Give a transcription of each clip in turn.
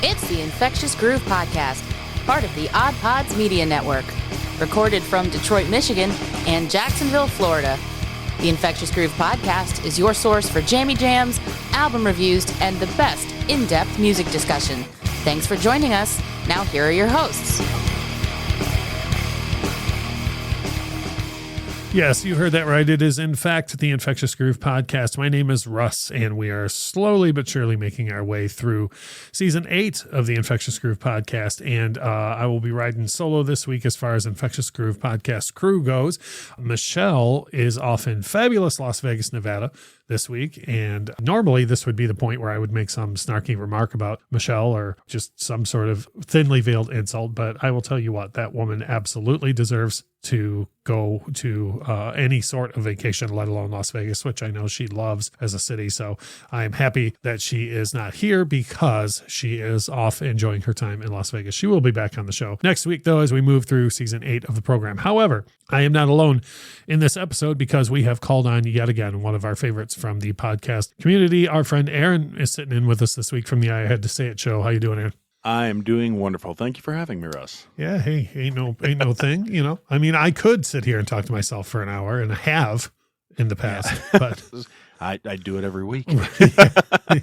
It's the Infectious Groove Podcast, part of the Odd Pods Media Network. Recorded from Detroit, Michigan, and Jacksonville, Florida. The Infectious Groove Podcast is your source for jammy jams, album reviews, and the best in-depth music discussion. Thanks for joining us. Now here are your hosts. Yes, you heard that right. It is, in fact, the Infectious Groove Podcast. My name is Russ, and we are slowly but surely making our way through Season 8 of the Infectious Groove Podcast, and I will be riding solo this week as far as Infectious Groove Podcast crew goes. Michelle is off in fabulous Las Vegas, Nevada this week, and normally this would be the point where I would make some snarky remark about Michelle or just some sort of thinly veiled insult, but I will tell you what, that woman absolutely deserves to go to any sort of vacation, let alone Las Vegas, which I know she loves as a city. So I'm happy that she is not here because she is off enjoying her time in Las Vegas. She will be back on the show next week, though, as we move through Season 8 of the program. However, I am not alone in this episode because we have called on yet again one of our favorites from the podcast community. Our friend Aaron is sitting in with us this week from the I Had to Say It show. How you doing, Aaron? I'm doing wonderful. Thank you for having me, Russ. Yeah, hey, ain't no thing, you know. I mean, I could sit here and talk to myself for an hour, and I have in the past, but I do it every week.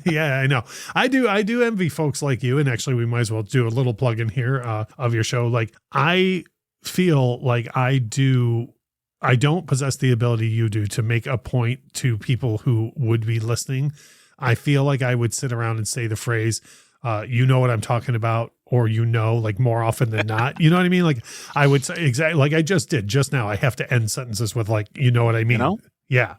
Yeah, I know. I do envy folks like you, and actually, we might as well do a little plug in here of your show. Like, I feel like I don't possess the ability you do to make a point to people who would be listening. I feel like I would sit around and say the phrase, you know what I'm talking about, or like more often than not, you know what I mean? Like I would say exactly like I just did just now. I have to end sentences with like, you know what I mean? You know? Yeah.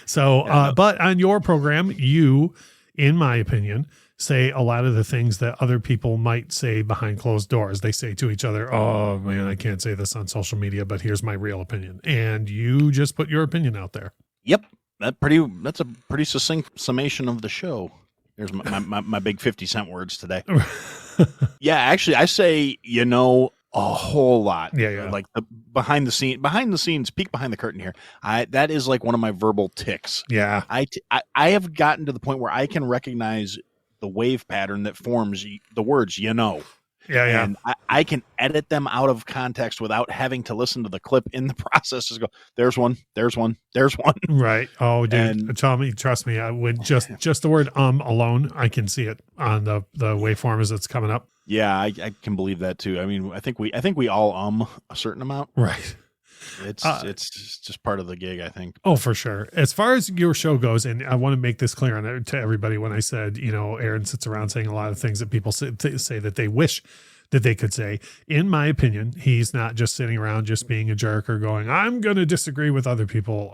So, but on your program, you, in my opinion, say a lot of the things that other people might say behind closed doors. They say to each other, oh man, I can't say this on social media, but here's my real opinion. And you just put your opinion out there. Yep. That's a pretty succinct summation of the show. There's my big 50-cent words today. Yeah, actually, I say, a whole lot. Yeah. Like the behind the scenes, peek behind the curtain here. That is like one of my verbal tics. Yeah. I have gotten to the point where I can recognize the wave pattern that forms the words, Yeah. And I can edit them out of context without having to listen to the clip in the process. Just go, there's one. Right. Oh, dude. And, trust me. I would just the word alone, I can see it on the waveform as it's coming up. Yeah, I can believe that too. I mean, I think we all a certain amount. Right. It's just part of the gig, I think. Oh, for sure. As far as your show goes, and I want to make this clear to everybody when I said, Aaron sits around saying a lot of things that people say that they wish that they could say. In my opinion, he's not just sitting around just being a jerk or going, I'm going to disagree with other people.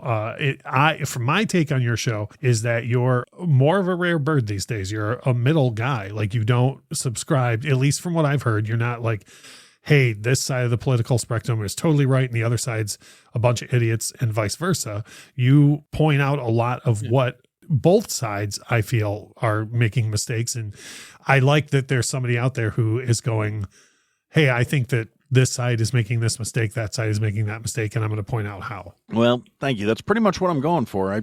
From my take on your show is that you're more of a rare bird these days. You're a middle guy. Like you don't subscribe, at least from what I've heard. You're not like, hey, this side of the political spectrum is totally right and the other side's a bunch of idiots and vice versa. You point out a lot of what both sides, I feel, are making mistakes. And I like that there's somebody out there who is going, hey, I think that this side is making this mistake, that side is making that mistake, and I'm going to point out how. Well, thank you. That's pretty much what I'm going for.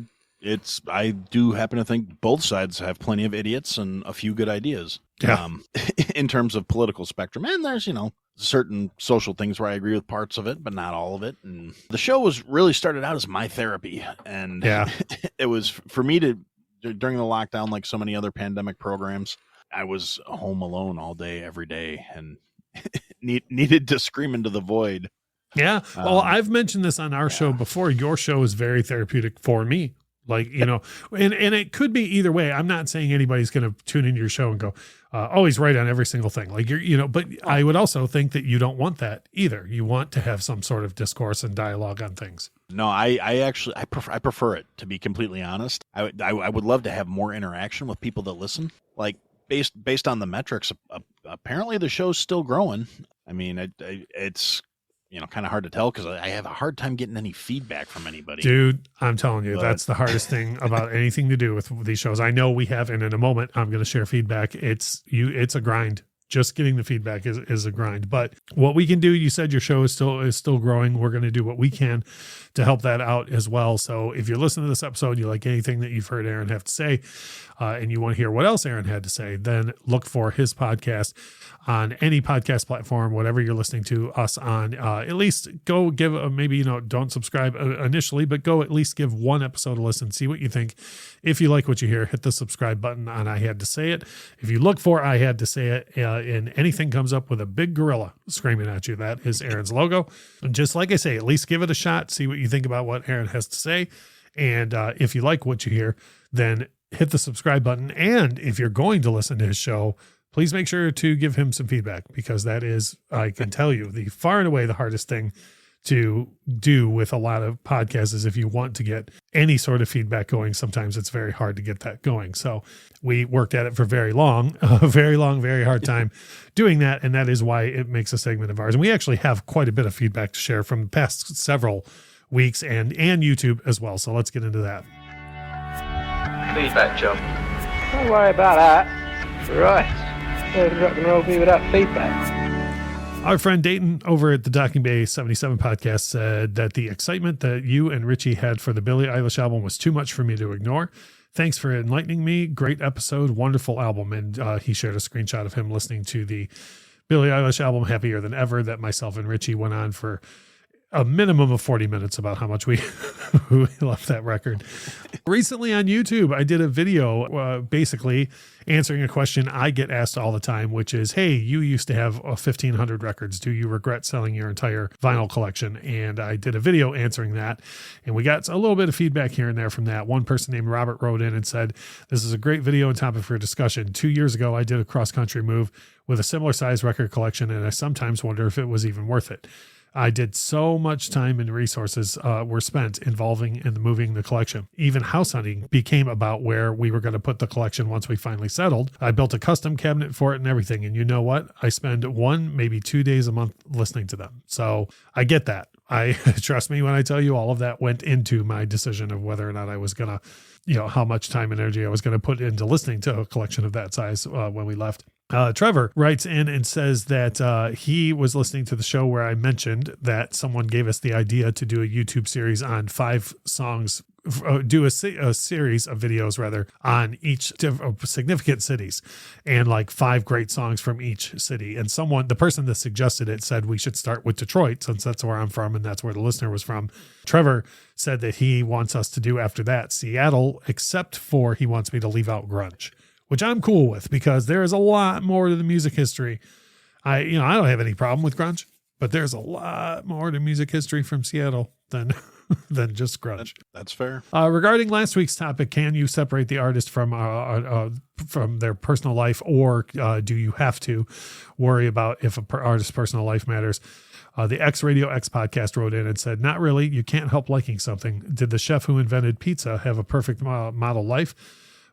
I do happen to think both sides have plenty of idiots and a few good ideas. Yeah. In terms of political spectrum. And there's, certain social things where I agree with parts of it, but not all of it. And the show was really started out as my therapy. And it was for me during the lockdown, like so many other pandemic programs, I was home alone all day, every day, and needed to scream into the void. Yeah. Well, I've mentioned this on our show before. Your show is very therapeutic for me. Like, and it could be either way. I'm not saying anybody's going to tune into your show and go, oh, he's right on every single thing. Like but I would also think that you don't want that either. You want to have some sort of discourse and dialogue on things. No, I prefer it, to be completely honest. I would love to have more interaction with people that listen. Like based on the metrics, apparently the show's still growing. I mean, it's kind of hard to tell because I have a hard time getting any feedback from anybody. Dude, I'm telling you, that's the hardest thing about anything to do with these shows. I know we have, and in a moment, I'm going to share feedback. It's a grind. just getting the feedback is a grind. But what we can do, you said your show is still growing. We're going to do what we can to help that out as well. So if you're listening to this episode, you like anything that you've heard Aaron have to say, and you want to hear what else Aaron had to say, then look for his podcast on any podcast platform, whatever you're listening to us on. At least go give maybe, don't subscribe initially, but go at least give one episode a listen, see what you think. If you like what you hear, hit the subscribe button on I Had to Say It. If you look for I Had to Say It, and anything comes up with a big gorilla screaming at you, that is Aaron's logo. And just like I say, at least give it a shot, see what you think about what Aaron has to say. And if you like what you hear, then hit the subscribe button. And if you're going to listen to his show, please make sure to give him some feedback, because that is, I can tell you, the far and away the hardest thing to do with a lot of podcasts is if you want to get any sort of feedback going, sometimes it's very hard to get that going. So we worked at it for very long, very hard time doing that. And that is why it makes a segment of ours. And we actually have quite a bit of feedback to share from the past several weeks and YouTube as well. So let's get into that. Feedback, John. Don't worry about that. Right. Rock and roll me without feedback. Our friend Dayton over at the Docking Bay 77 podcast said that the excitement that you and Richie had for the Billie Eilish album was too much for me to ignore. Thanks for enlightening me. Great episode, wonderful album. And he shared a screenshot of him listening to the Billie Eilish album, Happier Than Ever, that myself and Richie went on for a minimum of 40 minutes about how much we love that record. Recently on YouTube, I did a video basically answering a question I get asked all the time, which is, hey, you used to have 1,500 records. Do you regret selling your entire vinyl collection? And I did a video answering that, and we got a little bit of feedback here and there from that. One person named Robert wrote in and said, this is a great video and topic for discussion. 2 years ago, I did a cross-country move with a similar size record collection, and I sometimes wonder if it was even worth it. I did so much time and resources were spent involving in moving the collection. Even house hunting became about where we were going to put the collection once we finally settled. I built a custom cabinet for it and everything. And you know what? I spend 1, maybe 2 days a month listening to them. So I get that. I trust me when I tell you all of that went into my decision of whether or not I was going to, how much time and energy I was going to put into listening to a collection of that size when we left. Trevor writes in and says that he was listening to the show where I mentioned that someone gave us the idea to do a YouTube series on 5 songs, do a series of videos rather on each significant cities and like 5 great songs from each city. And the person that suggested it said we should start with Detroit, since that's where I'm from and that's where the listener was from. Trevor said that he wants us to do after that Seattle, except for he wants me to leave out grunge, which I'm cool with, because there is a lot more to the music history. I don't have any problem with grunge, but there's a lot more to music history from Seattle than just grunge. That's fair. Regarding last week's topic, can you separate the artist from their personal life, or do you have to worry about if an artist's personal life matters? The X Radio X podcast wrote in and said, not really. You can't help liking something. Did the chef who invented pizza have a perfect model life?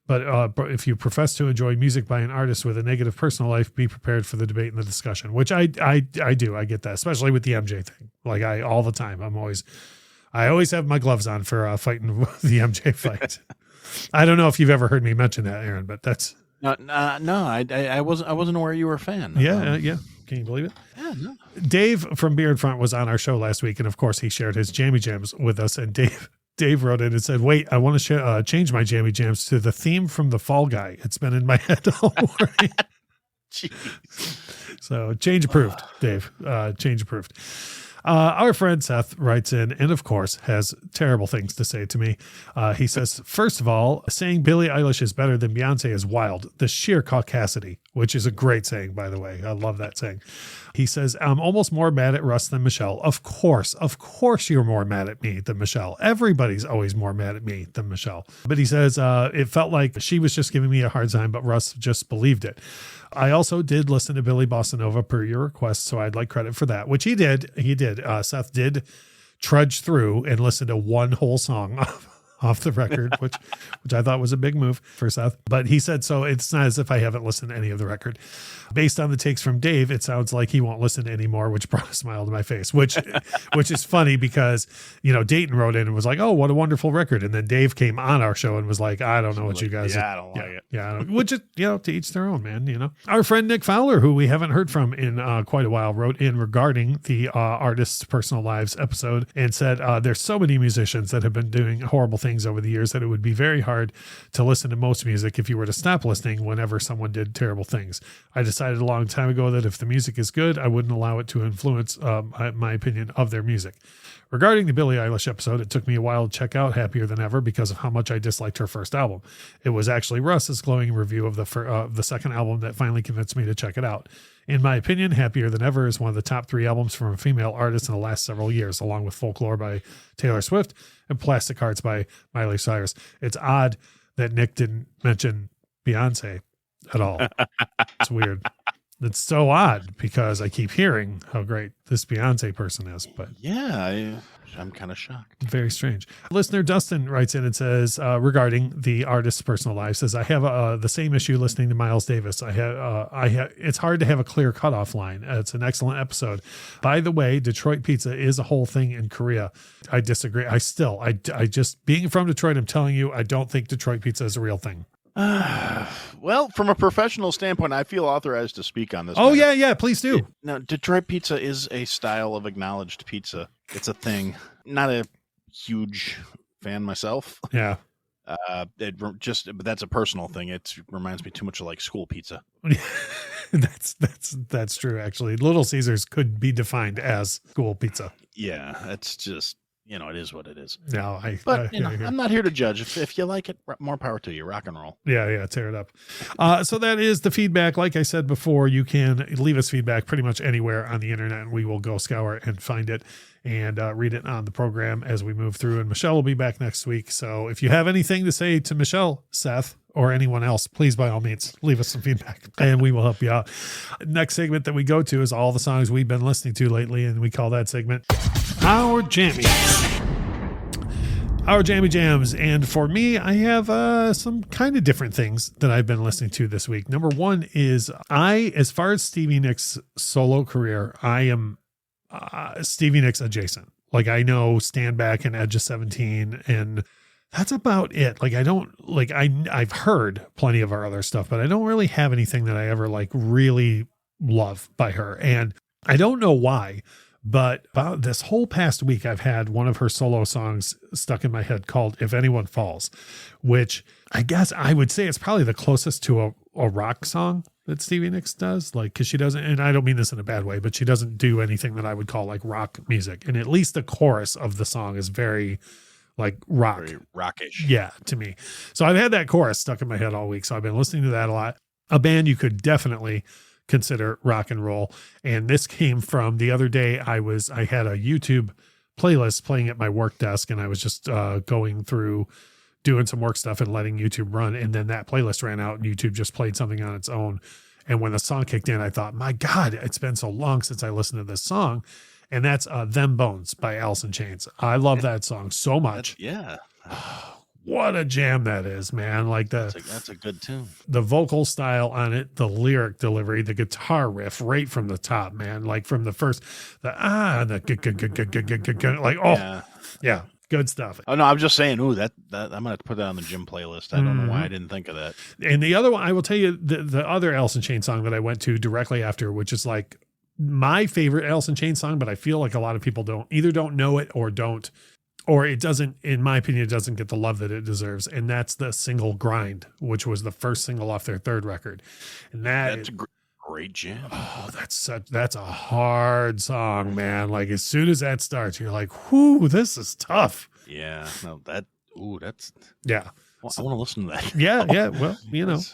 But if you profess to enjoy music by an artist with a negative personal life, be prepared for the debate and the discussion, which I do. I get that, especially with the MJ thing. Like all the time, I always have my gloves on for fighting the MJ fight. I don't know if you've ever heard me mention that, Aaron, but that's no. I wasn't aware you were a fan. Yeah. Can you believe it? Yeah. No. Dave from Beard Front was on our show last week, and of course he shared his jammy jams with us. And Dave wrote in and said, wait, I want to change my jammy jams to the theme from The Fall Guy. It's been in my head all morning. Jeez. So change approved, Dave. Change approved. Our friend Seth writes in and, of course, has terrible things to say to me. He says, first of all, saying Billie Eilish is better than Beyonce is wild. The sheer caucasity, which is a great saying, by the way. I love that saying. He says, I'm almost more mad at Russ than Michelle. Of course you're more mad at me than Michelle. Everybody's always more mad at me than Michelle. But he says, it felt like she was just giving me a hard time, but Russ just believed it. I also did listen to Billy Bossa Nova per your request, so I'd like credit for that, which he did. Seth did trudge through and listen to one whole song off the record, which I thought was a big move for Seth. But he said, so it's not as if I haven't listened to any of the record. Based on the takes from Dave, it sounds like he won't listen anymore, which brought a smile to my face, which is funny because, Dayton wrote in and was like, oh, what a wonderful record. And then Dave came on our show and was like, I don't know what you guys I don't like it. Yeah. Which is, to each their own, man, Our friend Nick Fowler, who we haven't heard from in quite a while, wrote in regarding the artists' personal lives episode and said, there's so many musicians that have been doing horrible things over the years that it would be very hard to listen to most music if you were to stop listening whenever someone did terrible things. I decided a long time ago that if the music is good, I wouldn't allow it to influence my opinion of their music. Regarding the Billie Eilish episode, it took me a while to check out Happier Than Ever because of how much I disliked her first album. It was actually Russ's glowing review of the second album that finally convinced me to check it out. In my opinion, Happier Than Ever is one of the top 3 albums from a female artist in the last several years, along with Folklore by Taylor Swift and Plastic Hearts by Miley Cyrus. It's odd that Nick didn't mention Beyonce at all. It's weird. It's so odd because I keep hearing how great this Beyonce person is, but yeah, I'm kind of shocked. Very strange. Listener Dustin writes in and says, regarding the artist's personal life, says, I have the same issue listening to Miles Davis. It's hard to have a clear cutoff line. It's an excellent episode. By the way, Detroit pizza is a whole thing in Korea. I disagree. I just being from Detroit, I'm telling you, I don't think Detroit pizza is a real thing. Well, from a professional standpoint, I feel authorized to speak on this. Oh, matter. Yeah, please do. Now, Detroit pizza is a style of acknowledged pizza. It's a thing. Not a huge fan myself. Yeah. But that's a personal thing. It reminds me too much of like school pizza. That's true. Actually, Little Caesars could be defined as school pizza. Yeah, it's just. It is what it is. No, I'm not here to judge. If you like it, more power to you. Rock and roll. Yeah, tear it up. So that is the feedback. Like I said before, you can leave us feedback pretty much anywhere on the internet, and we will go scour and find it and read it on the program as we move through. And Michelle will be back next week. So if you have anything to say to Michelle, Seth, or anyone else, please, by all means, leave us some feedback and we will help you out. Next segment that we go to is all the songs we've been listening to lately, and we call that segment Our Jammies. Our Jammy Jams. And for me, I have some kind of different things that I've been listening to this week. Number one is as far as Stevie Nicks' solo career, I am Stevie Nicks adjacent. Like I know Stand Back and Edge of 17, and that's about it. Like I've heard plenty of her other stuff, but I don't really have anything that I ever like really love by her. And I don't know why, but about this whole past week, I've had one of her solo songs stuck in my head called If Anyone Falls, which I guess I would say it's probably the closest to a rock song that Stevie Nicks does. Like, cause she doesn't, and I don't mean this in a bad way, but she doesn't do anything that I would call like rock music. And at least the chorus of the song is very like rock. Very rockish. Yeah, to me. So I've had that chorus stuck in my head all week. So I've been listening to that a lot. A band you could definitely consider rock and roll. And this came from the other day. I had a YouTube playlist playing at my work desk, and I was just going through doing some work stuff and letting YouTube run. And then that playlist ran out and YouTube just played something on its own. And when the song kicked in, I thought, my God, it's been so long since I listened to this song. And that's Them Bones by Alice in Chains. I love that song so much. Yeah. What a jam that is, man. Like that's a good tune. The vocal style on it, the lyric delivery, the guitar riff right from the top, man. Like from the first, like, oh, yeah, good stuff. Oh no, I'm just saying, that I'm gonna have to put that on the gym playlist. I don't know why I didn't think of that. And the other one, I will tell you the other Alice in Chains song that I went to directly after, which is like my favorite Alice in Chains song, but I feel like a lot of people don't know it or it doesn't, in my opinion, it doesn't get the love that it deserves. And that's the single Grind, which was the first single off their third record. And that's a great jam. Oh, that's a hard song, man. Like as soon as that starts, you're like, whoo, this is tough. Yeah. No, that's. Yeah. Well, I want to listen to that. Yeah. Well,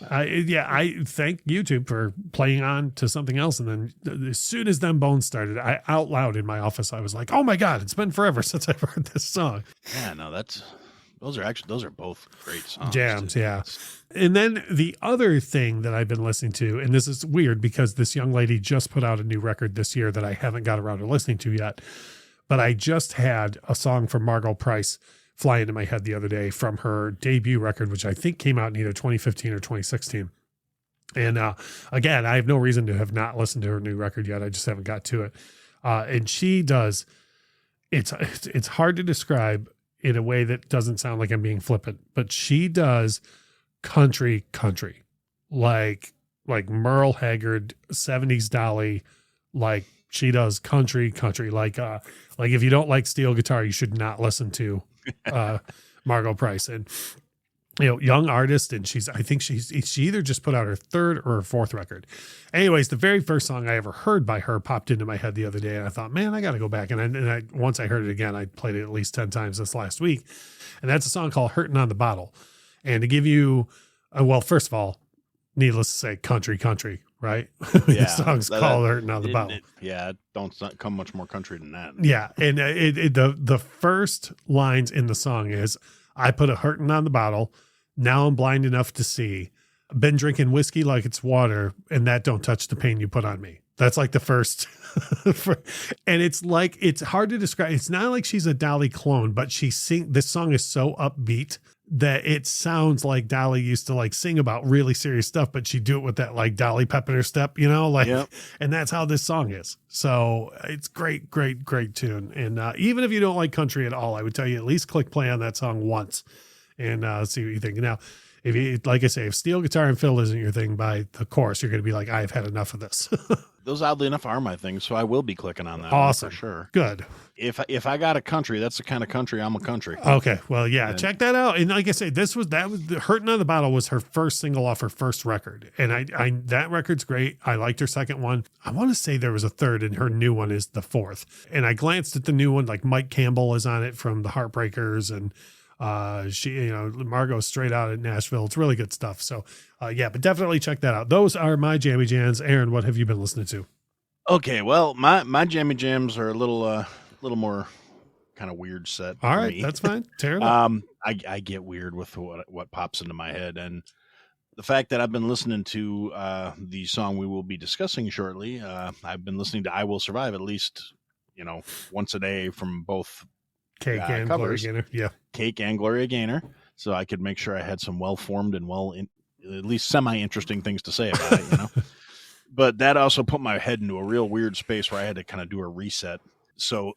I thank YouTube for playing on to something else. And then as soon as Them Bones started, I out loud in my office, I was like, oh my God, it's been forever since I've heard this song. Yeah, no, those are both great songs. Jams. Yeah. And then the other thing that I've been listening to, and this is weird because this young lady just put out a new record this year that I haven't got around to listening to yet, but I just had a song from Margot Price fly into my head the other day from her debut record, which I think came out in either 2015 or 2016. And again, I have no reason to have not listened to her new record yet. I just haven't got to it. And she does, it's hard to describe in a way that doesn't sound like I'm being flippant, but she does country, like Merle Haggard, 70s Dolly, like she does country, like if you don't like steel guitar, you should not listen to Margo Price. And young artist, and I think she either just put out her third or her fourth record. Anyways, the very first song I ever heard by her popped into my head the other day, and I thought, man, I got to go back. And once I heard it again, I played it at least 10 times this last week. And that's a song called Hurtin' on the Bottle. And to give you, well, first of all, needless to say, country, right? The song's called Hurtin' on the Bottle. It don't come much more country than that. Yeah. And the first lines in the song is, I put a hurtin' on the bottle. Now I'm blind enough to see. Been drinking whiskey like it's water, and that don't touch the pain you put on me. That's like the first. And it's hard to describe. It's not like she's a Dolly clone, but this song is so upbeat that it sounds like Dolly used to like sing about really serious stuff, but she'd do it with that like Dolly Pepper step, and that's how this song is. So it's great tune. And even if you don't like country at all, I would tell you at least click play on that song once and see what you think. Now, if you, like I say, if steel guitar and fiddle isn't your thing by the chorus, you're going to be like, I've had enough of this. Those oddly enough are my things, so I will be clicking on that. Awesome. One for sure. Good. If I got a country, that's the kind of country I'm a country. Okay. Well, yeah, check that out. And like I say, that was Hurtin' on the Bottle was her first single off her first record. And I that record's great. I liked her second one. I want to say there was a third, and her new one is the fourth. And I glanced at the new one, like Mike Campbell is on it from the Heartbreakers, and she, Margo's straight out at Nashville. It's really good stuff. So but definitely check that out. Those are my jammy jams. Aaron, what have you been listening to? Okay, well, my jammy jams are a little more kind of weird set. All right, that's fine. Tear it up. I get weird with what pops into my head, and the fact that I've been listening to the song we will be discussing shortly. I've been listening to "I Will Survive" at least, once a day from both Cake and covers. Gloria Gaynor. Yeah, Cake and Gloria Gaynor, so I could make sure I had some well-formed and at least semi-interesting things to say about it. But that also put my head into a real weird space where I had to kind of do a reset. So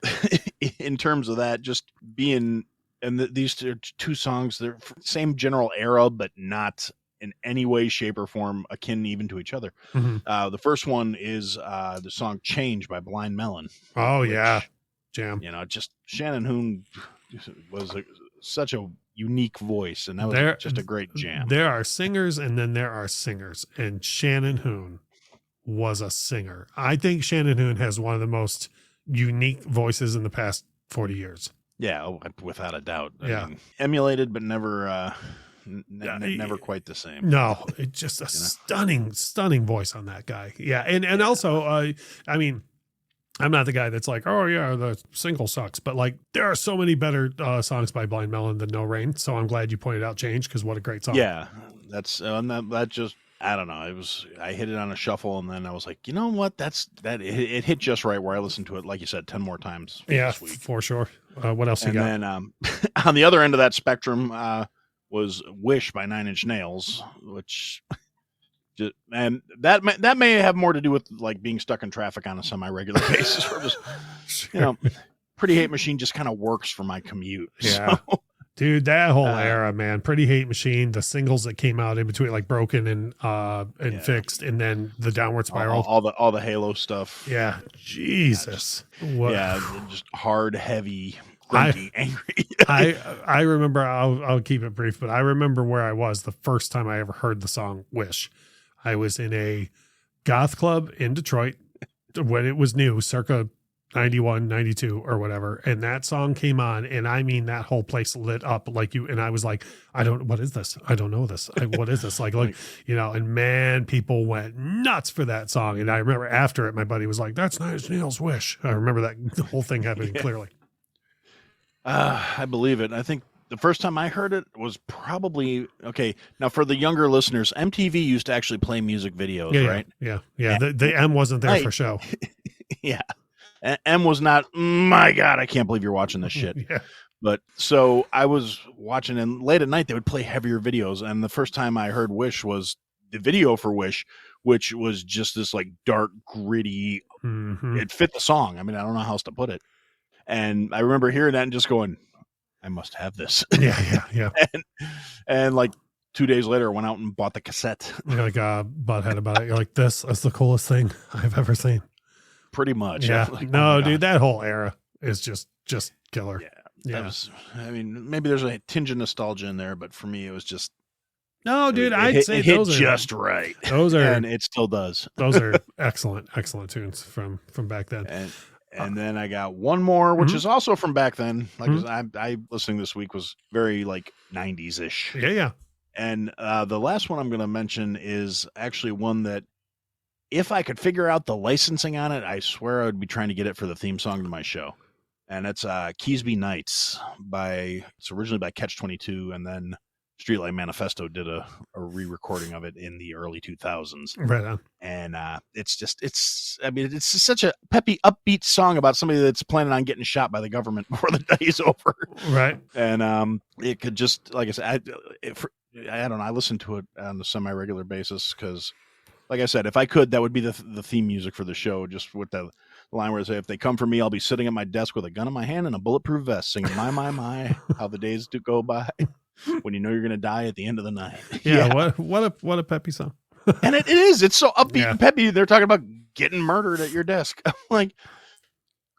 in terms of that, just being, and these two songs, they're same general era, but not in any way, shape, or form akin even to each other. Mm-hmm. The first one is the song Change by Blind Melon. Oh, yeah. Jam. Just Shannon Hoon was such a unique voice, and that was just a great jam. There are singers, and then there are singers, and Shannon Hoon was a singer. I think Shannon Hoon has one of the most unique voices in the past 40 years. Yeah, without a doubt. I mean, emulated, but never quite the same. No, it's just a stunning voice on that guy. Yeah, and also, I mean, I'm not the guy that's like, oh yeah, the single sucks, but like there are so many better songs by Blind Melon than No Rain. So I'm glad you pointed out Change, because what a great song. Yeah, that's that just. I don't know. I hit it on a shuffle, and then I was like, you know what? It hit just right where I listened to it, like you said, 10 more times. Yeah, this week. For sure. What else you got? And then on the other end of that spectrum was Wish by 9 Inch Nails, which and that may have more to do with like being stuck in traffic on a semi-regular basis, or just Pretty Hate Machine just kind of works for my commute. Yeah. So. Dude, that whole era, man. Pretty Hate Machine, the singles that came out in between, like Broken and Fixed, and then the Downward Spiral. All the Halo stuff. Yeah. Jesus. Just hard, heavy, grunty, angry. I remember, I'll keep it brief, but I remember where I was the first time I ever heard the song Wish. I was in a goth club in Detroit when it was new, circa 91, 92 or whatever. And that song came on, and I mean, that whole place lit up and I was like, what is this? I don't know this. What is this? And man, people went nuts for that song. And I remember after it, my buddy was like, that's 9 Inch Nails' Wish. I remember the whole thing happening clearly. I believe it. I think the first time I heard it was probably, okay, now for the younger listeners, MTV used to actually play music videos, right? Yeah. The M wasn't there for show. Yeah. M was not, my God, I can't believe you're watching this shit. Yeah. But so I was watching, and late at night they would play heavier videos. And the first time I heard Wish was the video for Wish, which was just this like dark, gritty. Mm-hmm. It fit the song. I mean, I don't know how else to put it. And I remember hearing that and just going, I must have this. Yeah. and like 2 days later, I went out and bought the cassette. You're like butthead about it. You're like, this is the coolest thing I've ever seen. Pretty much. Yeah. Like, no, dude, that whole era is just killer. Yeah. I mean, maybe there's a tinge of nostalgia in there, but for me, it was just. No, dude, I'd say those are just right. Those are, and it still does. Those are excellent tunes from back then. And then I got one more, which is also from back then. Like I listening this week was very like 90s ish. Yeah. And the last one I'm going to mention is actually one that, if I could figure out the licensing on it, I swear I would be trying to get it for the theme song to my show. And it's Keysby Nights it's originally by Catch 22, and then Streetlight Manifesto did a re-recording of it in the early 2000s. Right on. And it's such a peppy, upbeat song about somebody that's planning on getting shot by the government before the day is over. Right. And it could just, like I said, I don't know. I listen to it on a semi-regular basis because, like I said, if I could, that would be the theme music for the show, just with the line where I say, if they come for me, I'll be sitting at my desk with a gun in my hand and a bulletproof vest singing my, how the days do go by when you know you're going to die at the end of the night. Yeah. What a peppy song. And it is. It's so upbeat and peppy. They're talking about getting murdered at your desk. I'm like,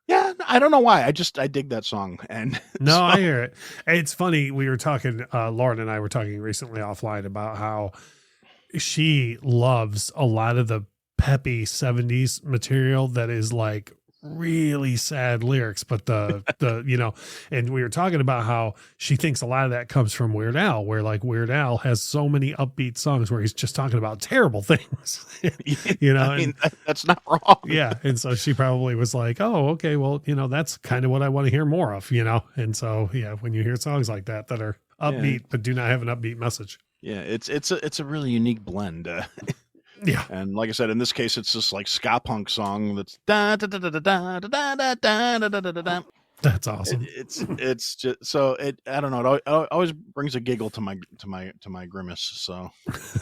yeah, I don't know why. I dig that song. And no, I hear it. It's funny. We were talking, Lauren and I were talking recently offline about how she loves a lot of the peppy 70s material that is like really sad lyrics, but the and we were talking about how she thinks a lot of that comes from Weird Al, where like Weird Al has so many upbeat songs where he's just talking about terrible things. I mean, that's not wrong. Yeah. And so she probably was like, oh, okay, well, that's kind of what I want to hear more of, and so when you hear songs like that are upbeat but do not have an upbeat message. Yeah, it's a really unique blend. Yeah, and like I said, in this case, it's this like ska punk song that's da da da da da da da da da da da da da. That's awesome. It's just so it. I don't know. It always brings a giggle to my grimace. So,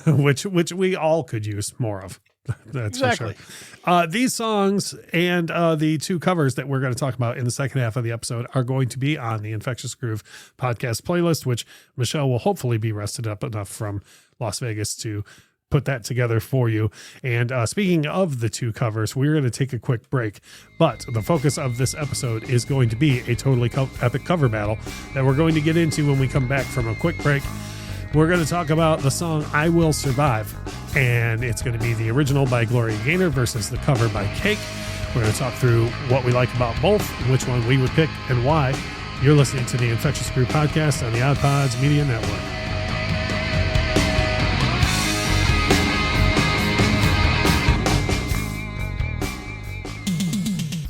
which we all could use more of. That's exactly. For sure. These songs and the two covers that we're going to talk about in the second half of the episode are going to be on the Infectious Groove podcast playlist, which Michelle will hopefully be rested up enough from Las Vegas to put that together for you. And speaking of the two covers, we're going to take a quick break, but the focus of this episode is going to be a totally epic cover battle that we're going to get into when we come back from a quick break. We're going to talk about the song I Will Survive, and it's going to be the original by Gloria Gaynor versus the cover by Cake. We're going to talk through what we like about both, which one we would pick, and why. You're listening to the Infectious Groove Podcast on the Odd Pods Media Network.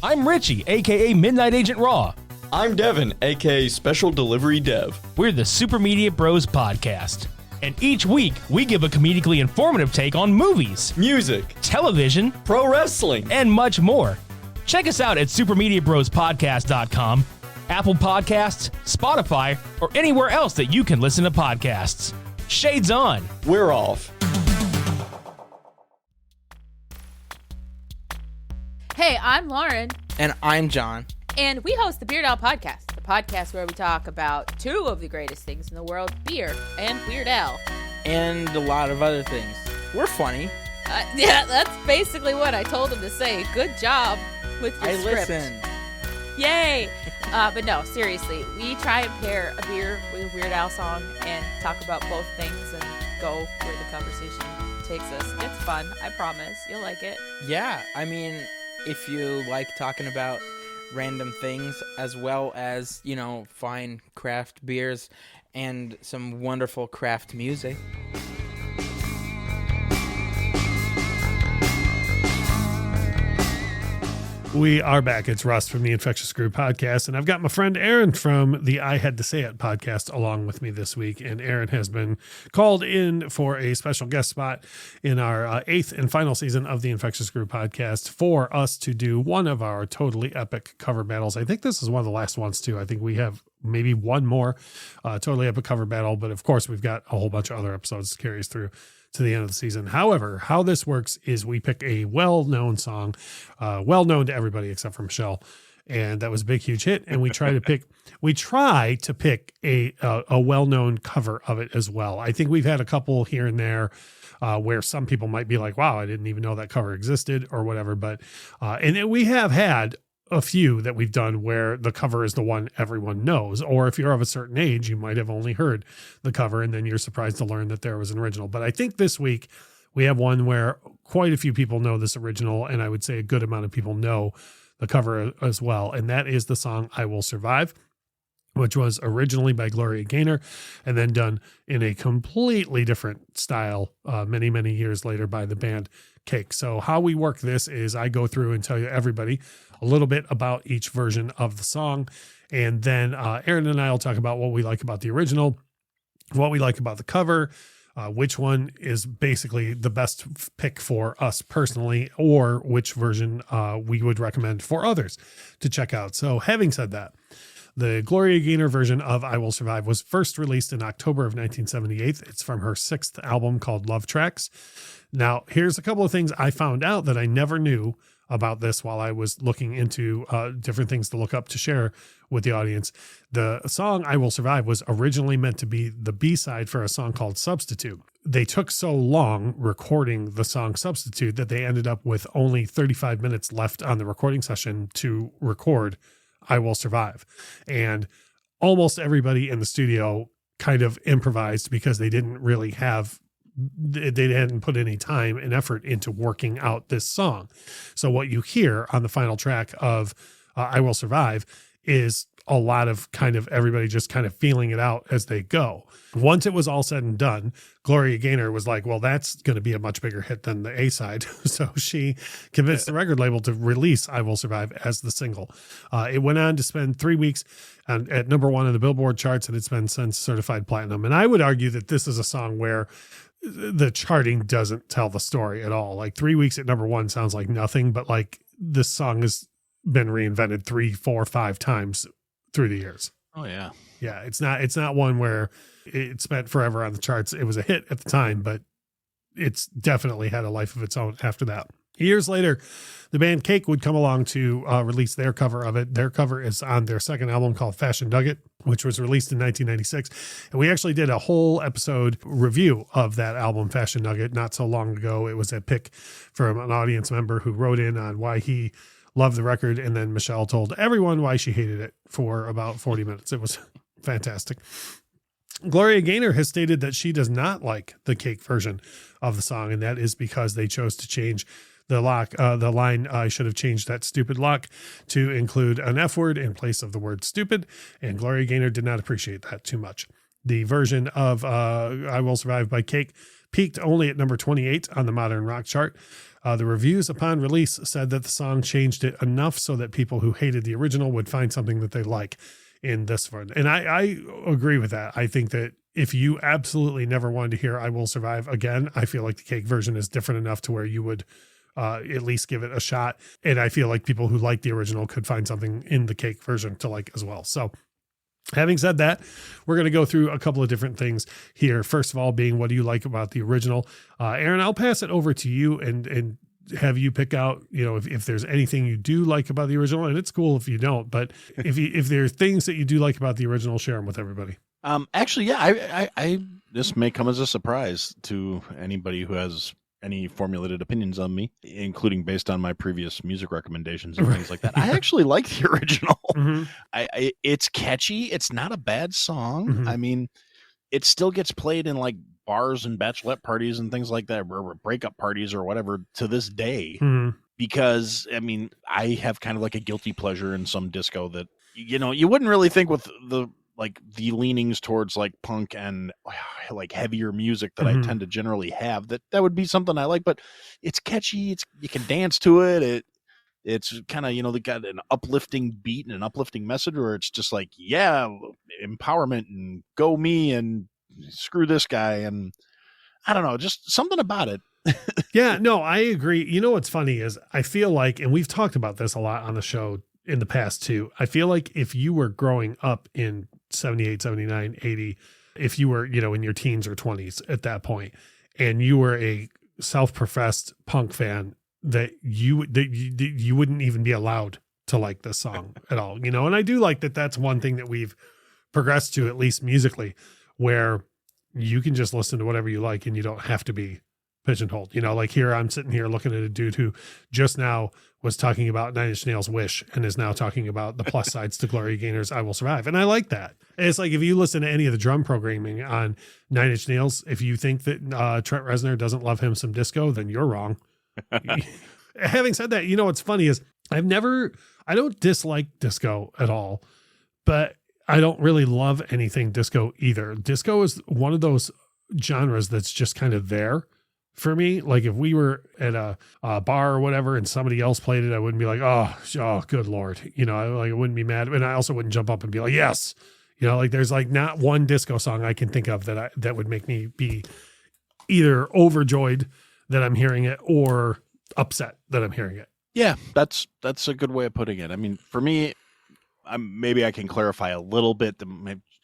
I'm Richie, aka Midnight Agent Raw. I'm Devin, aka Special Delivery Dev. We're the Super Media Bros Podcast. And each week, we give a comedically informative take on movies, music, television, pro wrestling, and much more. Check us out at supermediabrospodcast.com, Apple Podcasts, Spotify, or anywhere else that you can listen to podcasts. Shades on. We're off. Hey, I'm Lauren. And I'm John. And we host the Beard Al Podcast, the podcast where we talk about two of the greatest things in the world, beer and Weird Al. And a lot of other things. We're funny. Yeah, that's basically what I told him to say. Good job with your script. Listened. Yay! But no, seriously, we try and pair a beer with a Weird Al song and talk about both things and go where the conversation takes us. It's fun, I promise. You'll like it. Yeah, I mean, if you like talking about random things as well as, fine craft beers and some wonderful craft music. We are back. It's Russ from the Infectious Groove Podcast, and I've got my friend Aaron from the I Had to Say It podcast along with me this week. And Aaron has been called in for a special guest spot in our eighth and final season of the Infectious Groove Podcast for us to do one of our totally epic cover battles. I think this is one of the last ones too. I think we have maybe one more Totally Epic cover battle. But of course, we've got a whole bunch of other episodes to carry us through to the end of the season. However, how this works is we pick a well-known song, well-known to everybody except for Michelle. And that was a big, huge hit. And we try to pick a well-known cover of it as well. I think we've had a couple here and there where some people might be like, wow, I didn't even know that cover existed or whatever. But, and then we have had a few that we've done where the cover is the one everyone knows, or if you're of a certain age, you might have only heard the cover and then you're surprised to learn that there was an original. But I think this week we have one where quite a few people know this original, and I would say a good amount of people know the cover as well. And that is the song I Will Survive, which was originally by Gloria Gaynor and then done in a completely different style many, many years later by the band Cake. So how we work this is I go through and tell you everybody a little bit about each version of the song. And then Aaron and I will talk about what we like about the original, what we like about the cover, which one is basically the best pick for us personally, or which version we would recommend for others to check out. So having said that, the Gloria Gaynor version of I Will Survive was first released in October of 1978. It's from her 6th album called Love Tracks. Now, here's a couple of things I found out that I never knew about this while I was looking into different things to look up to share with the audience. The song I Will Survive was originally meant to be the B-side for a song called Substitute. They took so long recording the song Substitute that they ended up with only 35 minutes left on the recording session to record I Will Survive. And almost everybody in the studio kind of improvised because they didn't really have, they hadn't put any time and effort into working out this song. So what you hear on the final track of I Will Survive is a lot of kind of everybody just kind of feeling it out as they go. Once it was all said and done, Gloria Gaynor was like, well, that's going to be a much bigger hit than the A-side. So she convinced the record label to release I Will Survive as the single. It went on to spend 3 weeks at number 1 on the Billboard charts, and it's been since certified platinum. And I would argue that this is a song where the charting doesn't tell the story at all. Like 3 weeks at number 1 sounds like nothing, but like this song has been reinvented 3, 4, 5 times through the years. Oh yeah. Yeah. It's not one where it spent forever on the charts. It was a hit at the time, but it's definitely had a life of its own after that. Years later, the band Cake would come along to release their cover of it. Their cover is on their second album called Fashion Nugget, which was released in 1996. And we actually did a whole episode review of that album, Fashion Nugget, not so long ago. It was a pick from an audience member who wrote in on why he loved the record. And then Michelle told everyone why she hated it for about 40 minutes. It was fantastic. Gloria Gaynor has stated that she does not like the Cake version of the song. And that is because they chose to change the line, I should have changed that stupid lock to include an F word in place of the word stupid. And Gloria Gaynor did not appreciate that too much. The version of I Will Survive by Cake peaked only at number 28 on the modern rock chart. The reviews upon release said that the song changed it enough so that people who hated the original would find something that they like in this one. And I agree with that. I think that if you absolutely never wanted to hear I Will Survive again, I feel like the Cake version is different enough to where you would at least give it a shot. And I feel like people who like the original could find something in the Cake version to like as well. So having said that, we're going to go through a couple of different things here. First of all, being what do you like about the original? Aaron, I'll pass it over to you and have you pick out, if there's anything you do like about the original, and it's cool if you don't, but if there are things that you do like about the original, share them with everybody. Actually, yeah, I this may come as a surprise to anybody who has any formulated opinions on me, including based on my previous music recommendations and things like that. I actually like the original. Mm-hmm. It's catchy. It's not a bad song. Mm-hmm. I mean, it still gets played in like bars and bachelorette parties and things like that, or breakup parties or whatever to this day. Mm-hmm. Because I mean, I have kind of like a guilty pleasure in some disco that, you wouldn't really think with the leanings towards like punk and like heavier music that I tend to generally have, that would be something I like, but it's catchy. You can dance to it. It's kind of, they got an uplifting beat and an uplifting message where it's just like, yeah, empowerment and go me and screw this guy. And I don't know, just something about it. Yeah, no, I agree. You know, what's funny is I feel like, and we've talked about this a lot on the show in the past too, I feel like if you were growing up in 78, 79, 80, if you were, in your teens or 20s at that point, and you were a self-professed punk fan, that you wouldn't even be allowed to like this song at all, and I do like that. That's one thing that we've progressed to, at least musically, where you can just listen to whatever you like and you don't have to be pigeonholed. Like here, I'm sitting here looking at a dude who just now was talking about Nine Inch Nails' Wish and is now talking about the plus sides to Gloria Gaynor's I Will Survive. And I like that. And it's like, if you listen to any of the drum programming on Nine Inch Nails, if you think that Trent Reznor doesn't love him some disco, then you're wrong. Having said that, what's funny is I don't dislike disco at all, but I don't really love anything disco either. Disco is one of those genres that's just kind of there for me. Like if we were at a bar or whatever and somebody else played it, I wouldn't be like, oh, good Lord. I wouldn't be mad. And I also wouldn't jump up and be like, yes. Like there's like not one disco song I can think of that would make me be either overjoyed that I'm hearing it or upset that I'm hearing it. Yeah, that's a good way of putting it. I mean, for me, maybe I can clarify a little bit.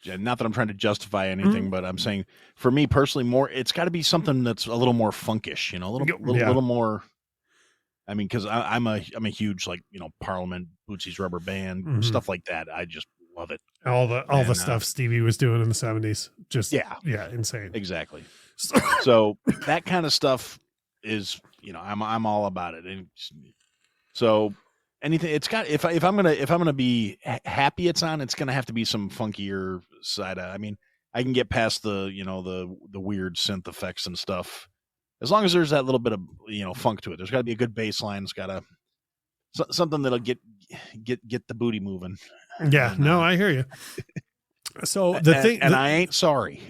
Not that I'm trying to justify anything, but I'm saying for me personally, it's got to be something that's a little more funkish, a little more. I mean, because I'm a huge Parliament, Bootsy's Rubber Band, stuff like that. I just love it. All the stuff Stevie was doing in the 70s, just insane. Exactly. So that kind of stuff is, I'm all about it. And so anything, it's got, if I'm gonna be happy it's gonna have to be some funkier side. I mean, I can get past the the weird synth effects and stuff, as long as there's that little bit of funk to it. There's got to be a good bass line. It's got to something that'll get the booty moving. Yeah, no, I hear you. So I ain't sorry.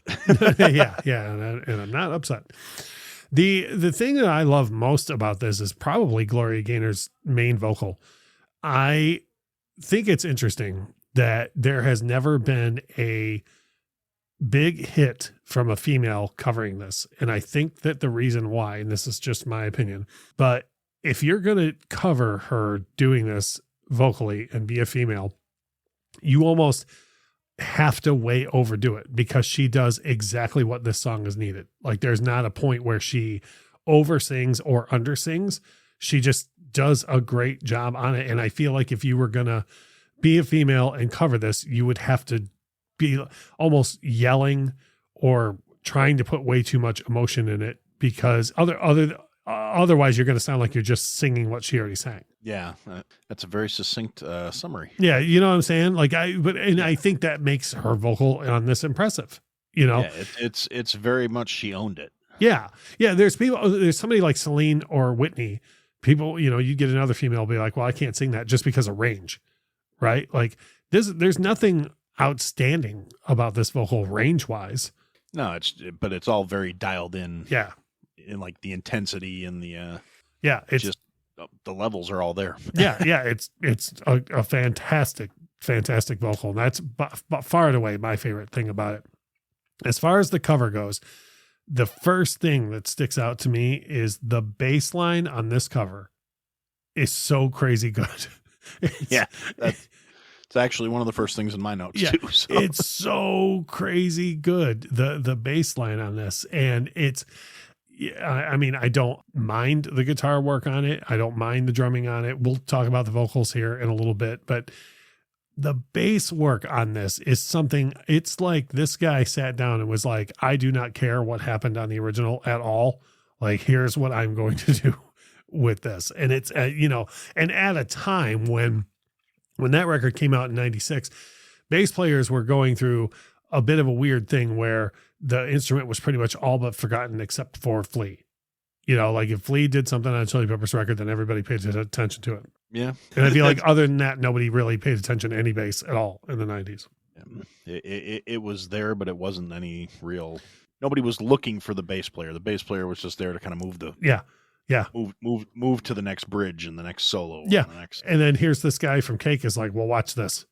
yeah, and I'm not upset. The thing that I love most about this is probably Gloria Gaynor's main vocal. I think it's interesting that there has never been a big hit from a female covering this. And I think that the reason why, and this is just my opinion, but if you're going to cover her doing this vocally and be a female, you almost have to way overdo it, because she does exactly what this song is needed. Like there's not a point where she oversins or undersings. She just does a great job on it. And I feel like if you were going to be a female and cover this, you would have to be almost yelling or trying to put way too much emotion in it, because otherwise you're going to sound like you're just singing what she already sang. Yeah, that's a very succinct summary. Yeah, you know what I'm saying? Like I think that makes her vocal on this impressive. Yeah, it's very much she owned it. Yeah. There's somebody like Celine or Whitney. People, you get another female be like, well, I can't sing that just because of range, right? Like there's nothing outstanding about this vocal range wise. No, but it's all very dialed in. Yeah. In like the intensity and the it's just the levels are all there. yeah, it's a fantastic vocal, and that's far and away my favorite thing about it. As far as the cover goes, the first thing that sticks out to me is the bass line on this cover is so crazy good. It's actually one of the first things in my notes too. So. It's so crazy good, the bass line on this, and it's. I mean, I don't mind the guitar work on it. I don't mind the drumming on it. We'll talk about the vocals here in a little bit, but the bass work on this is something. It's like this guy sat down and was like, I do not care what happened on the original at all. Like, here's what I'm going to do with this. And it's, and at a time when that record came out in 96, bass players were going through a bit of a weird thing where the instrument was pretty much all but forgotten except for Flea. Like if Flea did something on a Chili Peppers record, then everybody paid attention to it. Yeah. And I feel like other than that, nobody really paid attention to any bass at all in the 90s. It was there, but it wasn't any real. Nobody was looking for the bass player. The bass player was just there to kind of move move to the next bridge and the next solo. Yeah. And then here's this guy from Cake is like, well, watch this.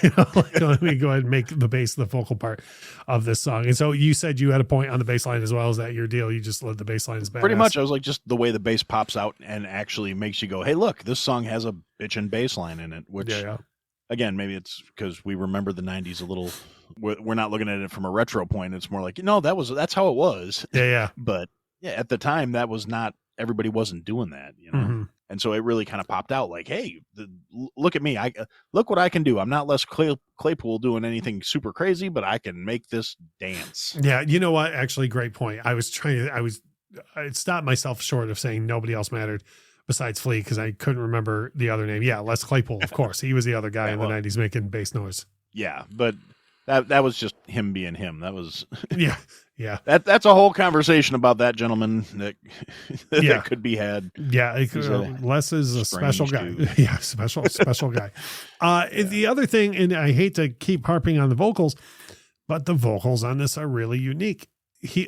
Let me go ahead and make the bass the focal part of this song. And so you said you had a point on the bass line as well. Is that your deal? You just let the bass line is badass? Pretty much. I was like, just the way the bass pops out and actually makes you go, hey, look, this song has a bitchin' bass line in it, which again, maybe it's because we remember the 90s a we're not looking at it from a retro point. It's more like, that's how it was. Yeah. But yeah, at the time that was not, everybody wasn't doing that, Mm-hmm. And so it really kind of popped out like, hey, look at me. Look what I can do. I'm not Les Claypool doing anything super crazy, but I can make this dance. Yeah. You know what? Actually, great point. I stopped myself short of saying nobody else mattered besides Flea because I couldn't remember the other name. Yeah. Les Claypool, of course. He was the other guy in the 90s making bass noise. Yeah. But that was just him being him. That was yeah. That's a whole conversation about that gentleman that could be had. Yeah, Les is a special guy. Yeah, special guy. The other thing, and I hate to keep harping on the vocals, but the vocals on this are really unique.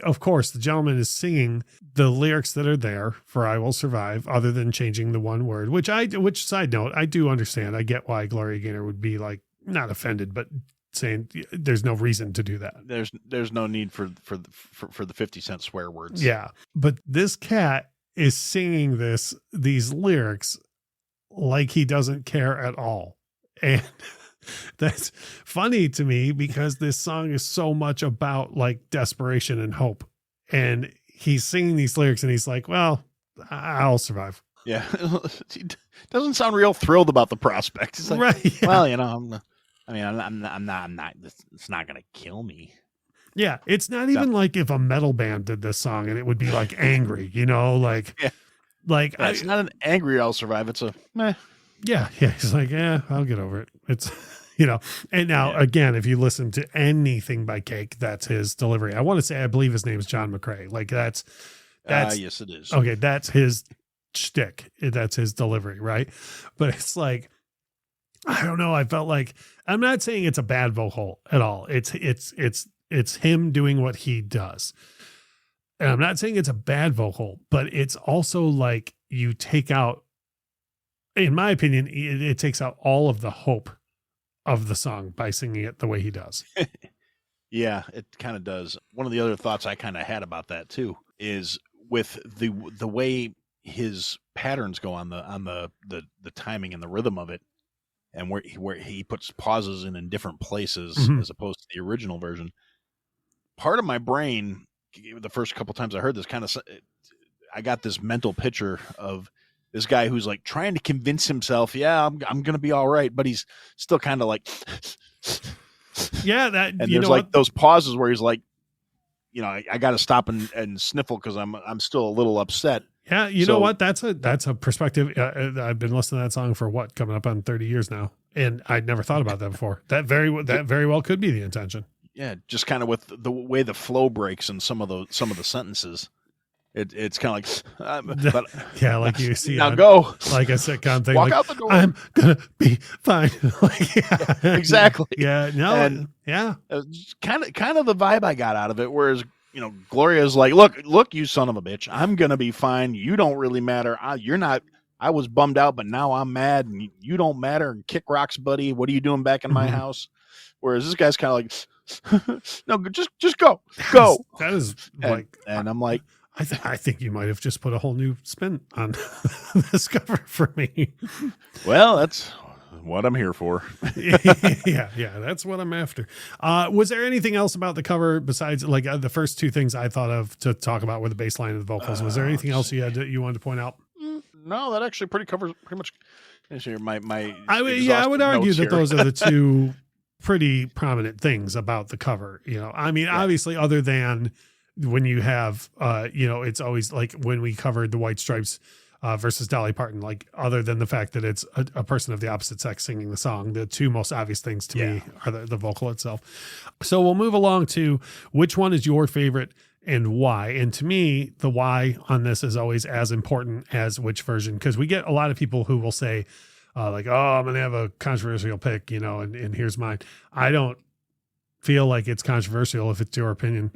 Of course, the gentleman is singing the lyrics that are there for "I Will Survive," other than changing the one word. Which side note, I do understand. I get why Gloria Gaynor would be like not offended, but saying there's no reason to do that. There's no need for the 50-cent swear words. Yeah. But this cat is singing these lyrics like he doesn't care at all. And that's funny to me because this song is so much about like desperation and hope. And he's singing these lyrics and he's like, well, I'll survive. Yeah. He doesn't sound real thrilled about the prospect. He's like, right. Yeah. Well, I'm not, it's not going to kill me. Yeah. It's not even like if a metal band did this song and it would be like angry, it's not an angry I'll survive. It's a meh. Yeah. He's like, I'll get over it. It's, and now again, if you listen to anything by Cake, that's his delivery. I want to say, I believe his name is John McCrae. Like that's yes, it is. Okay. That's his shtick. That's his delivery. Right. But it's like, I don't know. I felt like, I'm not saying it's a bad vocal at all. It's him doing what he does. And I'm not saying it's a bad vocal, but it's also like you take out, in my opinion, it takes out all of the hope of the song by singing it the way he does. Yeah, it kind of does. One of the other thoughts I kind of had about that too is with the way his patterns go on the timing and the rhythm of it. And where he puts pauses in different places as opposed to the original version. Part of my brain, the first couple times I heard this, I got this mental picture of this guy who's like trying to convince himself, I'm going to be all right, but he's still kind of like, yeah, and there's like those pauses where he's like, I got to stop and sniffle because I'm still a little upset. Yeah, you know what? That's a perspective. I've been listening to that song for coming up on 30 years now, and I'd never thought about that before. That very well could be the intention. Yeah, just kind of with the way the flow breaks in some of the sentences, it's kind of like, but yeah, like you see now go like a sitcom thing. Walk like, out the door. I'm gonna be fine. Like, yeah. Exactly. Yeah. No. And yeah. Kind of the vibe I got out of it. Whereas Gloria's like, look, you son of a bitch. I'm going to be fine. You don't really matter. You're not, I was bummed out, but now I'm mad and you don't matter. And kick rocks, buddy. What are you doing back in my house? Whereas this guy's kind of like, no, just go. That is and I'm like, I think you might have just put a whole new spin on this cover for me. Well, that's what I'm here for. yeah, that's what I'm after. Was there anything else about the cover besides like the first two things I thought of to talk about were the bass line and the vocals? Was there anything else you wanted to point out? No, that actually covers pretty much. I would argue that those are the two pretty prominent things about the cover. Obviously, other than when you have, it's always like when we covered the White Stripes versus Dolly Parton, like other than the fact that it's a person of the opposite sex singing the song, the two most obvious things to me are the vocal itself. So we'll move along to which one is your favorite and why. And to me, the why on this is always as important as which version, because we get a lot of people who will say like, oh, I'm going to have a controversial pick, and here's mine. I don't feel like it's controversial if it's your opinion,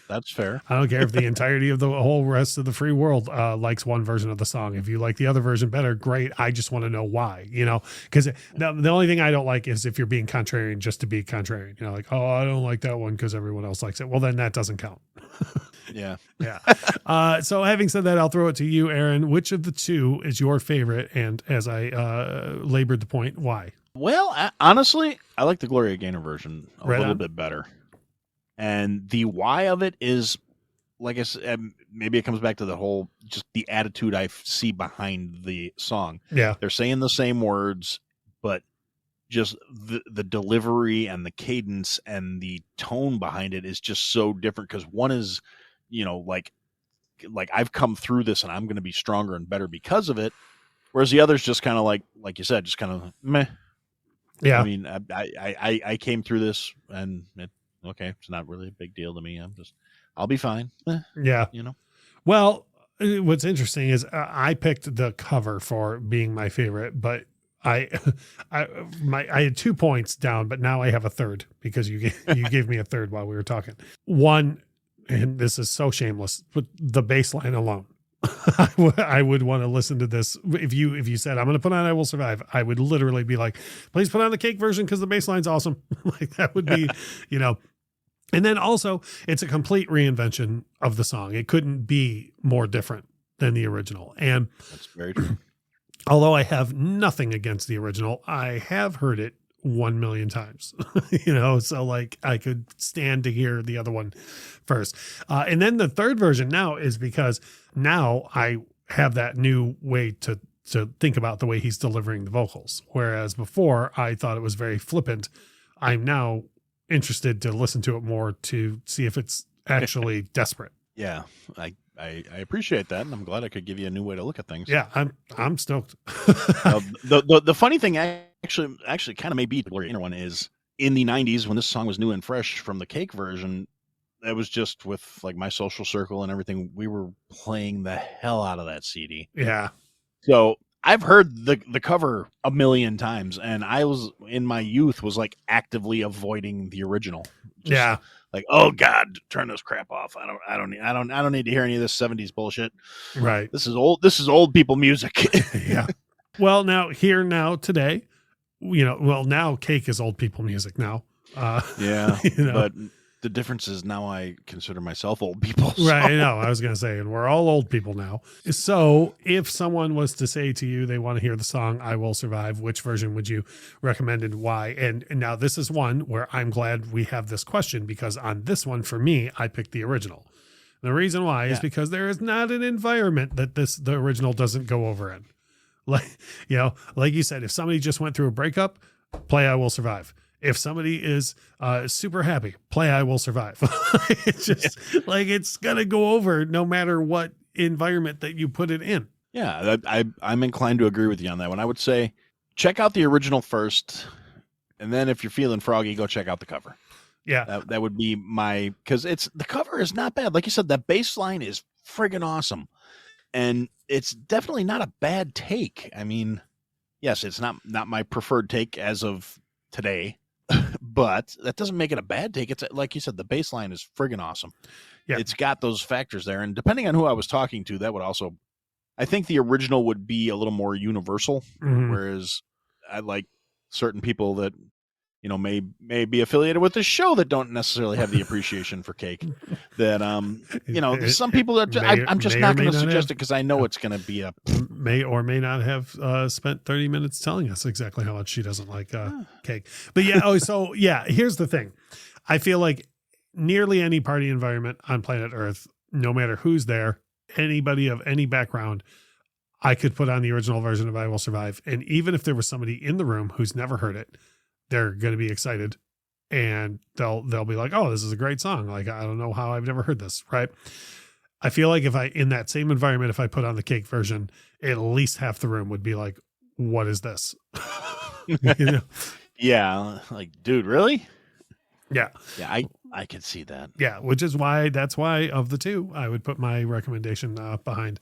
That's fair. I don't care if the entirety of the whole rest of the free world likes one version of the song. If you like the other version better, great. I just want to know why, because the only thing I don't like is if you're being contrarian just to be contrarian, like, oh, I don't like that one because everyone else likes it. Well, then that doesn't count. Yeah. So having said that, I'll throw it to you, Aaron. Which of the two is your favorite? And as I labored the point, why? Well, honestly, I like the Gloria Gaynor version a Right little on. bit better. And the why of it is, like I said, maybe it comes back to the whole, just the attitude I see behind the song. Yeah. They're saying the same words, but just the delivery and the cadence and the tone behind it is just so different, because one is, like I've come through this and I'm going to be stronger and better because of it. Whereas the other's just kind of like you said, just kind of meh. Yeah. I mean, I came through this and it's not really a big deal to me. I'll be fine. Yeah. Well, what's interesting is I picked the cover for being my favorite, but I had 2 points down, but now I have a third because you gave me a third while we were talking. One, and this is so shameless, but the bass line alone. I would want to listen to this. If you said, I'm going to put on I Will Survive, I would literally be like, please put on the Cake version because the bass line's awesome. Like that would be, And then also, it's a complete reinvention of the song. It couldn't be more different than the original. And That's very true. although I have nothing against the original, I have heard it 1 million times, so like I could stand to hear the other one first. And then the third version now is because now I have that new way to think about the way he's delivering the vocals. Whereas before I thought it was very flippant. I'm now interested to listen to it more to see if it's actually desperate. Yeah. I appreciate that, and I'm glad I could give you a new way to look at things. Yeah, I'm stoked. The funny thing actually kind of may be the Gloria Gaynor one is in the 90s when this song was new and fresh from the Cake version. That was just with like my social circle and everything. We were playing the hell out of that CD. Yeah. So I've heard the cover a million times, and I was in my youth was like actively avoiding the original. Yeah. Like, oh God, turn this crap off. I don't need to hear any of this 70s bullshit. Right. This is old people music. Yeah. Well, today, now Cake is old people music now. Yeah. But the difference is now I consider myself old people. So. Right. I know. I was going to say, and we're all old people now. So if someone was to say to you, they want to hear the song I Will Survive, which version would you recommend and why? And now this is one where I'm glad we have this question, because on this one, for me, I picked the original. The reason why is because there is not an environment that the original doesn't go over in. Like you said, if somebody just went through a breakup, play I Will Survive. If somebody is super happy, play I Will Survive. It's just like it's going to go over no matter what environment that you put it in. Yeah, I'm inclined to agree with you on that one. I would say check out the original first, and then if you're feeling froggy, go check out the cover. Yeah. That would be because the cover is not bad. Like you said, that bass line is friggin' awesome. And it's definitely not a bad take. I mean, yes, it's not my preferred take as of today. But that doesn't make it a bad take. It's like you said, the bass line is friggin' awesome. Yeah. It's got those factors there. And depending on who I was talking to, that would also, I think the original would be a little more universal. Mhm. Whereas I like certain people that, may be affiliated with the show that don't necessarily have the appreciation for Cake. That, some people that I'm just not going to suggest it because I know it's going to be may or may not have spent 30 minutes telling us exactly how much she doesn't like Cake. But here's the thing. I feel like nearly any party environment on planet Earth, no matter who's there, anybody of any background, I could put on the original version of I Will Survive. And even if there was somebody in the room who's never heard it, they're going to be excited and they'll be like, oh, this is a great song. Like, I don't know how I've never heard this. Right. I feel like in that same environment, if I put on the Cake version, at least half the room would be like, what is this? Yeah. Like, dude, really? Yeah. Yeah. I could see that. Yeah. That's why of the two, I would put my recommendation behind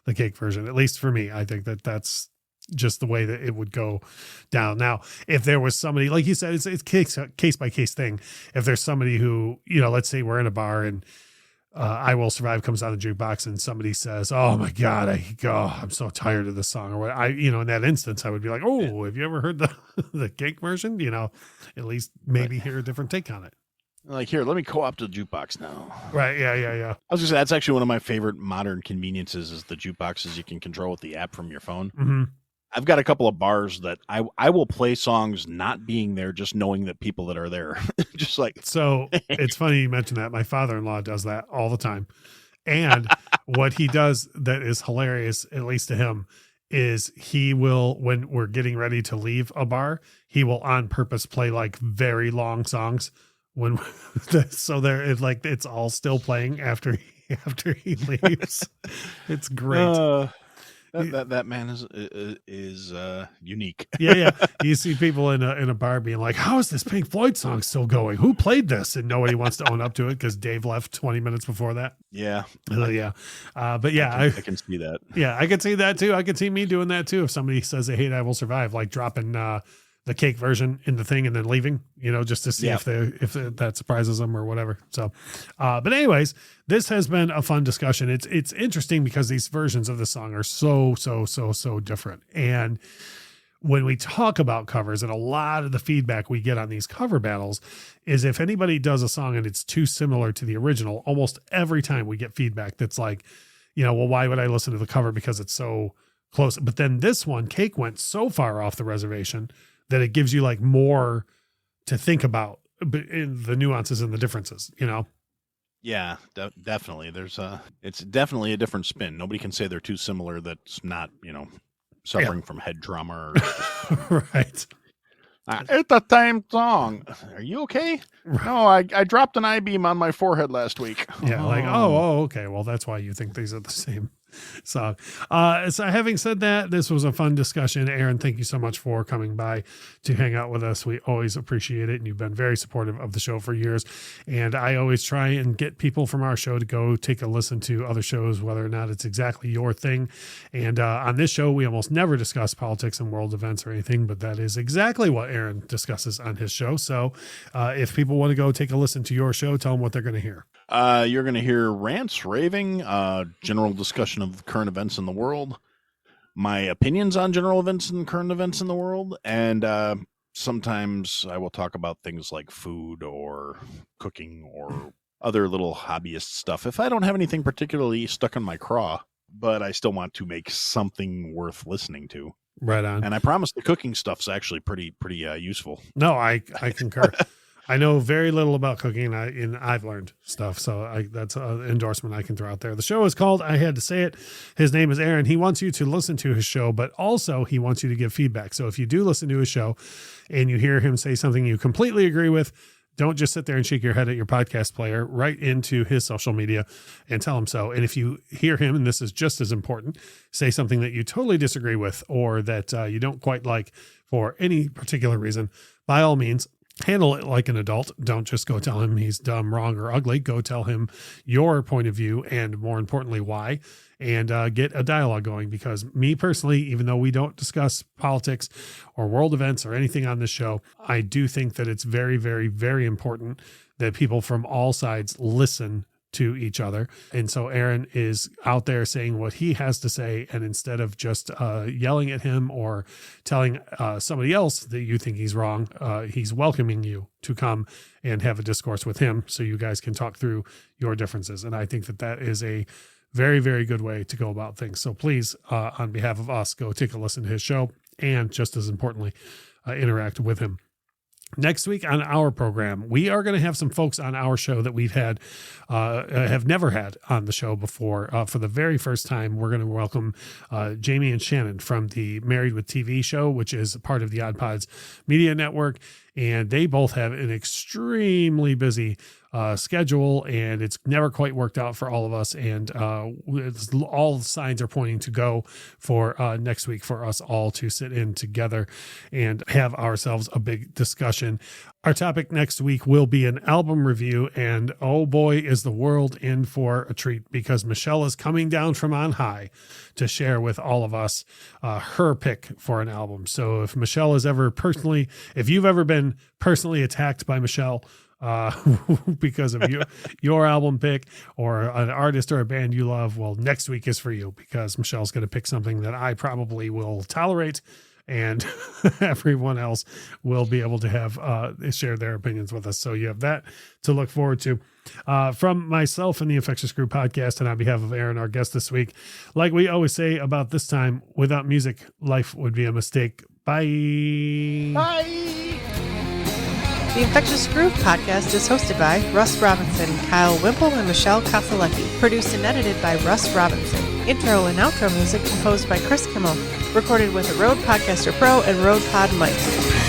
the Cake version. At least for me, I think that's just the way that it would go down. Now, if there was somebody, like you said, it's case by case thing. If there's somebody who, let's say we're in a bar and I Will Survive comes on the jukebox and somebody says, oh my God, I'm so tired of this song. Or what in that instance, I would be like, oh, have you ever heard the Cake version? At least maybe hear a different take on it. Like, here, let me co-opt the jukebox now. Right. Yeah. I was gonna say that's actually one of my favorite modern conveniences is the jukeboxes you can control with the app from your phone. Mm-hmm. I've got a couple of bars that I will play songs not being there, just knowing that people that are there, just like. So it's funny you mentioned that. My father-in-law does that all the time. And what he does that is hilarious, at least to him, is he will, when we're getting ready to leave a bar, he will on purpose play like very long songs when, so there it's like, it's all still playing after he leaves. It's great. That man is unique. Yeah. You see people in a bar being like, how is this Pink Floyd song still going? Who played this? And nobody wants to own up to it because Dave left 20 minutes before that. Yeah. Yeah. But yeah, I can see that. Yeah, I can see that too. I can see me doing that too. If somebody says they hate I Will Survive, like dropping the cake version in the thing and then leaving, just to see if that surprises them or whatever. So, but anyways, this has been a fun discussion. It's interesting because these versions of the song are so different. And when we talk about covers, and a lot of the feedback we get on these cover battles is if anybody does a song and it's too similar to the original, almost every time we get feedback that's like, well, why would I listen to the cover because it's so close? But then this one, Cake, went so far off the reservation that it gives you like more to think about in the nuances and the differences, Yeah, definitely. It's definitely a different spin. Nobody can say they're too similar. That's not, suffering from head trauma. Right. It's the same song. Are you okay? No, I dropped an I-beam on my forehead last week. Yeah. Like, oh, okay. Well, that's why you think these are the same song. So having said that, this was a fun discussion. Aaron, thank you so much for coming by to hang out with us. We always appreciate it. And you've been very supportive of the show for years. And I always try and get people from our show to go take a listen to other shows, whether or not it's exactly your thing. And on this show, we almost never discuss politics and world events or anything, but that is exactly what Aaron discusses on his show. So if people want to go take a listen to your show, tell them what they're going to hear. You're going to hear rants, raving, general discussion of current events in the world, my opinions on general events and current events in the world, and sometimes I will talk about things like food or cooking or other little hobbyist stuff if I don't have anything particularly stuck in my craw, but I still want to make something worth listening to. Right on. And I promise the cooking stuff's actually pretty useful. No, I concur. I know very little about cooking, and I've learned stuff. So that's an endorsement I can throw out there. The show is called I Had to Say It. His name is Aaron. He wants you to listen to his show, but also he wants you to give feedback. So if you do listen to his show and you hear him say something you completely agree with, don't just sit there and shake your head at your podcast player. Write into his social media and tell him so. And if you hear him, and this is just as important, say something that you totally disagree with or that you don't quite like for any particular reason, by all means, handle it like an adult. Don't just go tell him he's dumb, wrong, or ugly. Go tell him your point of view and, more importantly, why, and get a dialogue going. Because me personally, even though we don't discuss politics or world events or anything on this show, I do think that it's very, very, very important that people from all sides listen to each other. And so Aaron is out there saying what he has to say. And instead of just yelling at him or telling somebody else that you think he's wrong, he's welcoming you to come and have a discourse with him so you guys can talk through your differences. And I think that that is a very, very good way to go about things. So please, on behalf of us, go take a listen to his show and, just as importantly, interact with him. Next week on our program, we are going to have some folks on our show that we've had, have never had on the show before. For the very first time, we're going to welcome Jamie and Shannon from the Married with TV show, which is part of the Odd Pods Media Network. And they both have an extremely busy schedule, and it's never quite worked out for all of us. And all signs are pointing to go for next week for us all to sit in together and have ourselves a big discussion. Our topic next week will be an album review, and oh boy, is the world in for a treat, because Michelle is coming down from on high to share with all of us her pick for an album. So if Michelle is ever personally, if you've ever been personally attacked by Michelle because of your album pick or an artist or a band you love, well, next week is for you, because Michelle's going to pick something that I probably will tolerate and everyone else will be able to have share their opinions with us. So you have that to look forward to. From myself and the Infectious Groove Podcast, and on behalf of Aaron, our guest this week, like we always say about this time, without music, life would be a mistake. Bye. Bye. The Infectious Groove Podcast is hosted by Russ Robinson, Kyle Wimple, and Michelle Koselecki. Produced and edited by Russ Robinson. Intro and outro music composed by Chris Kimmel. Recorded with a Rode Podcaster Pro and Rode Pod mics.